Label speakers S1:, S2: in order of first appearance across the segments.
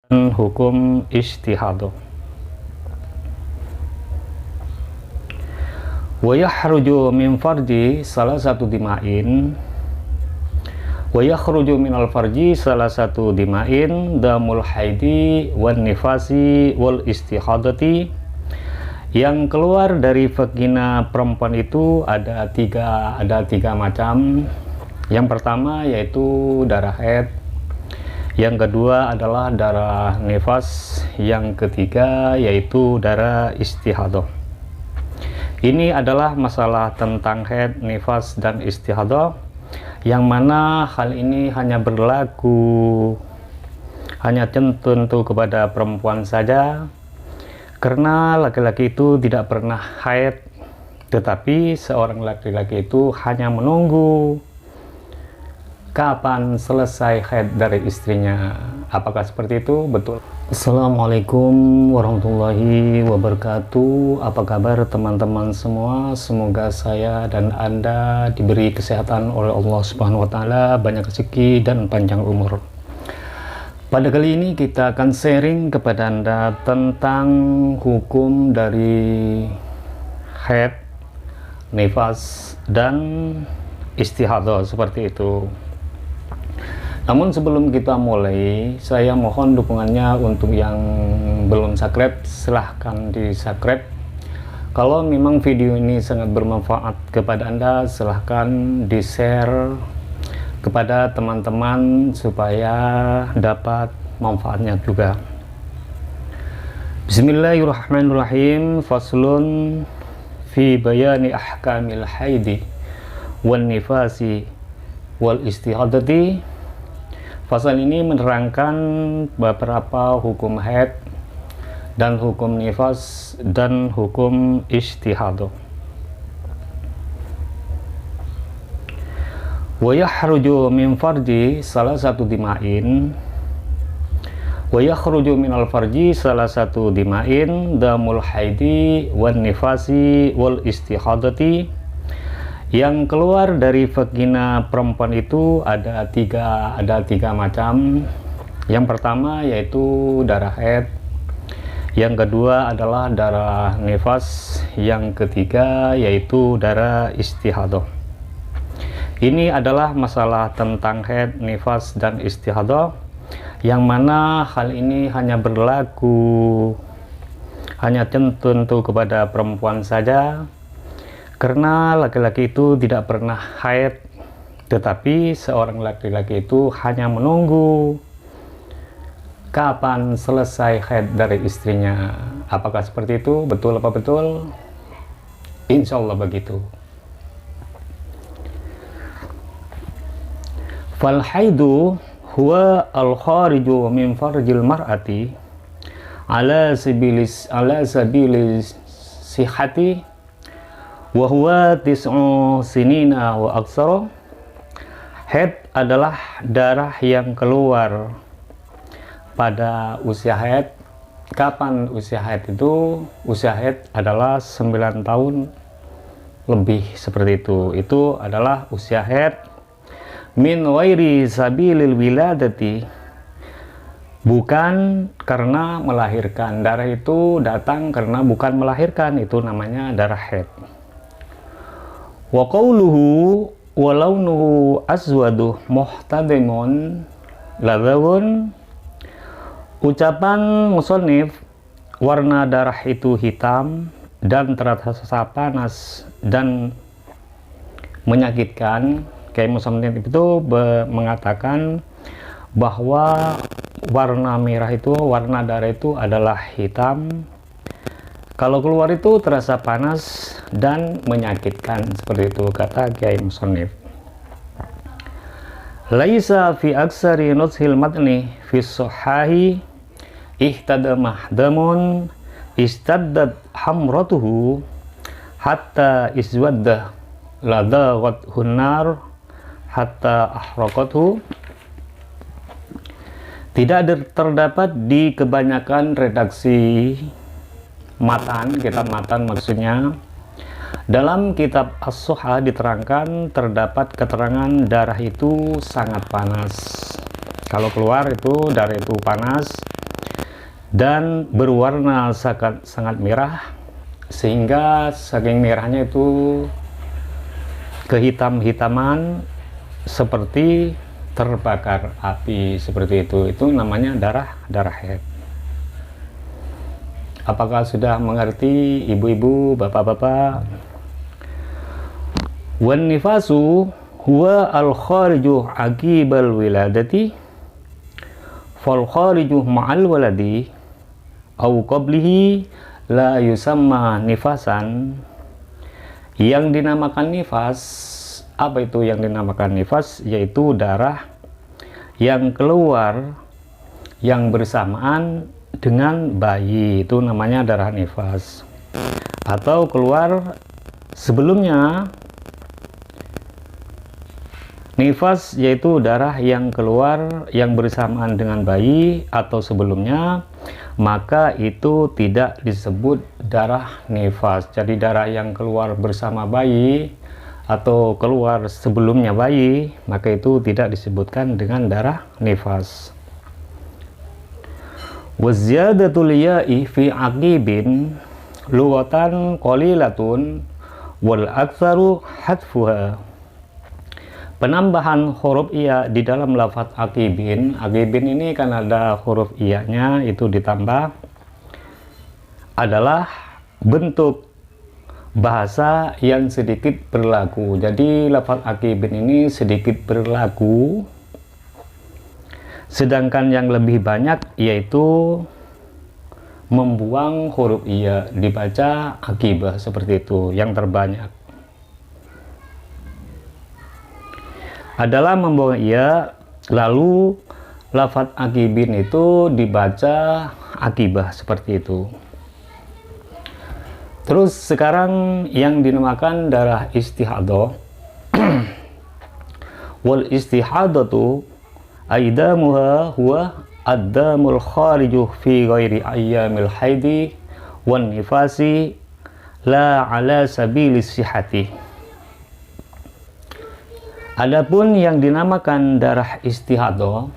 S1: Hukum ijtihad. Wa yakhruju min farji salah satu dima'in wa yakhruju minal farji salah satu dima'in damul haidi wan nifasi wal istihadati. Yang keluar dari vagina perempuan itu ada tiga macam. Yang pertama yaitu darah haid, yang kedua adalah darah nifas, yang ketiga yaitu darah istihadah. Ini adalah masalah tentang haid, nifas, dan istihadah, yang mana hal ini hanya berlaku, hanya tentu kepada perempuan saja, karena laki-laki itu tidak pernah haid, tetapi seorang laki-laki itu hanya menunggu kapan selesai haid dari istrinya. Apakah seperti itu? Betul. Assalamualaikum warahmatullahi wabarakatuh. Apa kabar teman-teman semua? Semoga saya dan Anda diberi kesehatan oleh Allah Subhanahu wa taala, banyak rezeki dan panjang umur. Pada kali ini kita akan sharing kepada Anda tentang hukum dari haid, nifas, dan istihadah, seperti itu. Namun sebelum kita mulai, saya mohon dukungannya untuk yang belum subscribe, silahkan di subscribe. Kalau memang video ini sangat bermanfaat kepada Anda, silahkan di share kepada teman-teman supaya dapat manfaatnya juga. Bismillahirrahmanirrahim. Faslun fi bayani ahkamil haidi wan nifasi wal istihadati. Pasal ini menerangkan beberapa hukum haid dan hukum nifas dan hukum istihadah. Wa yakhruju min farji salah satu dima'in wa yakhruju minal farji salah satu dima'in damul haidi wan nifasi wal istihadati. Yang keluar dari vagina perempuan itu ada tiga macam. Yang pertama yaitu darah haid, yang kedua adalah darah nifas, yang ketiga yaitu darah istihadah. Ini adalah masalah tentang haid, nifas, dan istihadah, yang mana hal ini hanya berlaku, hanya tentu kepada perempuan saja, karena laki-laki itu tidak pernah haid, tetapi seorang laki-laki itu hanya menunggu kapan selesai haid dari istrinya. Apakah seperti itu? Betul apa betul? Insya Allah begitu. Fal haidu huwa al khariju min farjil mar'ati ala sabilis sihati wa huwa tis'u sinina wa aksara. Haid adalah darah yang keluar pada usia haid. Kapan usia haid itu? Usia haid adalah 9 tahun lebih, seperti itu. Itu adalah usia haid. Min wairi sabilil wiladati, bukan karena melahirkan. Darah itu datang karena bukan melahirkan, itu namanya darah haid. Wa qawluhu wa launuhu aswadu muhtadimun ladawun. Ucapan musonif, warna darah itu hitam dan terasa panas dan menyakitkan. Kayak musonif itu mengatakan bahwa warna merah itu, warna darah itu adalah hitam. Kalau keluar itu terasa panas dan menyakitkan, seperti itu kata Kiai Musonif. Laisa fi aksari nushil matni fi sohahi ihtada mahdamun istaddat hamratuhu hatta iswadda ladagat hunnar hatta ahraqathu. Tidak terdapat di kebanyakan redaksi matan, kitab matan maksudnya. Dalam kitab As-Soha diterangkan terdapat keterangan darah itu sangat panas. Kalau keluar itu darah itu panas dan berwarna sangat merah, sehingga saking merahnya itu kehitam-hitaman seperti terbakar api, seperti itu namanya darah haid. Apakah sudah mengerti ibu-ibu, bapak-bapak? Wan nifasu huwa al-khariju aqibal wiladati fal khariju ma'al waladi au qablihi la yusamma nifasan. Yang dinamakan nifas, apa itu yang dinamakan nifas? Yaitu darah yang keluar yang bersamaan dengan bayi, itu namanya darah nifas. Atau keluar sebelumnya. Nifas yaitu darah yang keluar yang bersamaan dengan bayi atau sebelumnya, maka itu tidak disebut darah nifas. Jadi darah yang keluar bersama bayi atau keluar sebelumnya bayi, maka itu tidak disebutkan dengan darah nifas. Waziyadatul ya'i fi aqibin lughatan qalilatun wal aktsaru hadfuha. Penambahan huruf iya di dalam lafaz aqibin. Aqibin ini kan ada huruf iya-nya itu ditambah, adalah bentuk bahasa yang sedikit berlaku. Jadi lafaz aqibin ini sedikit berlaku, sedangkan yang lebih banyak yaitu membuang huruf iya, dibaca aqibah, seperti itu. Yang terbanyak adalah membuang iya, lalu lafaz aqibin itu dibaca aqibah, seperti itu. Terus sekarang yang dinamakan darah istihadah. Wal istihadatu aidamuha huwa ad-damul khariju fi ghairi ayyamil haidi wan nifasi la ala sabilis sihati. Adapun yang dinamakan darah istihadah,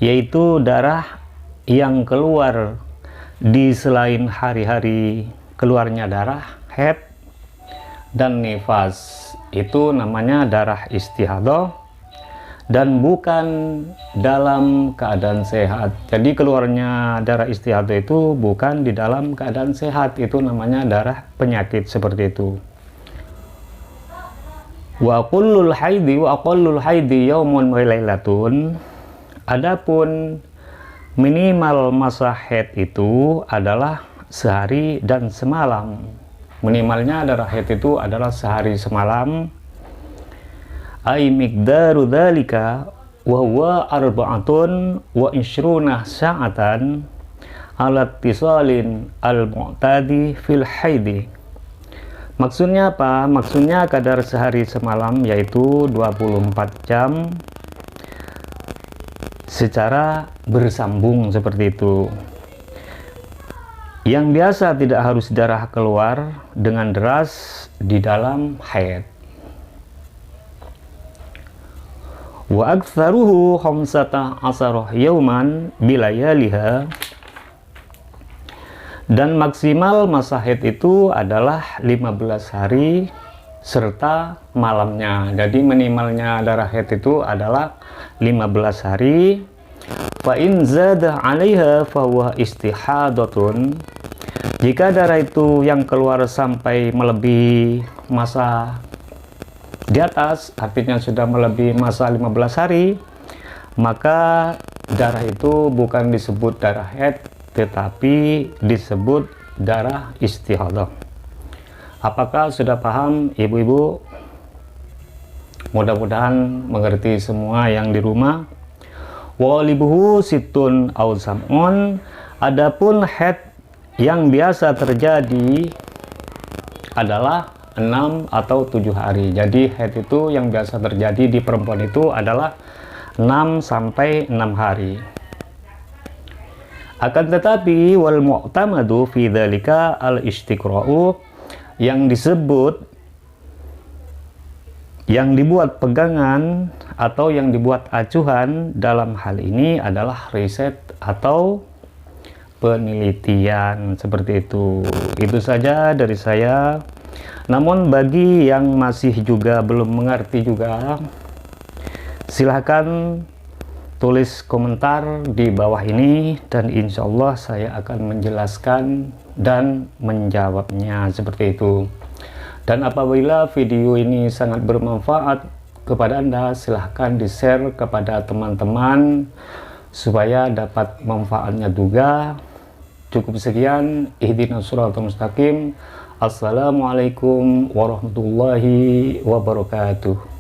S1: yaitu darah yang keluar di selain hari-hari keluarnya darah haid dan nifas, itu namanya darah istihadah, dan bukan dalam keadaan sehat. Jadi keluarnya darah istihadah itu bukan di dalam keadaan sehat, itu namanya darah penyakit, seperti itu. Wa kullul haidi wa aqallul haidi yaumun wa lailatun. Adapun minimal masa haid itu adalah sehari dan semalam. Minimalnya darah haid itu adalah sehari semalam. Ai miqdaru dzalika wa huwa arba'atun wa ishruna sa'atan ala ittisalin al-mu'tadi fil haidi. Maksudnya apa? Maksudnya kadar sehari semalam yaitu 24 jam secara bersambung, seperti itu. Yang biasa tidak harus darah keluar dengan deras di dalam haid. Wa aktsaruhu khamsata asara yauman bilayaliha. Dan maksimal masa haid itu adalah 15 hari serta malamnya. Jadi minimalnya darah haid itu adalah 15 hari. Fa in zada 'alaiha fa huwa istihadatun. Jika darah itu yang keluar sampai melebihi masa di atas, artinya sudah melebihi masa 15 hari, maka darah itu bukan disebut darah haid, tetapi disebut darah istihadah. Apakah sudah paham ibu-ibu? Mudah-mudahan mengerti semua yang di rumah. Walibuhu situn au sam'un. Adapun haid yang biasa terjadi adalah 6 atau 7 hari. Jadi haid itu yang biasa terjadi di perempuan itu adalah 6 sampai 6 hari. Akan tetapi wal mu'tamadu fi dzalika al istiqra'u, yang disebut, yang dibuat pegangan atau yang dibuat acuhan dalam hal ini adalah riset atau penelitian seperti itu. Itu saja dari saya. Namun bagi yang masih juga belum mengerti juga, silahkan tulis komentar di bawah ini dan insya Allah saya akan menjelaskan dan menjawabnya seperti itu. Dan apabila video ini sangat bermanfaat kepada Anda, silahkan di-share kepada teman-teman supaya dapat manfaatnya juga. Cukup sekian, ihdinas siratal mustaqim. Assalamualaikum warahmatullahi wabarakatuh.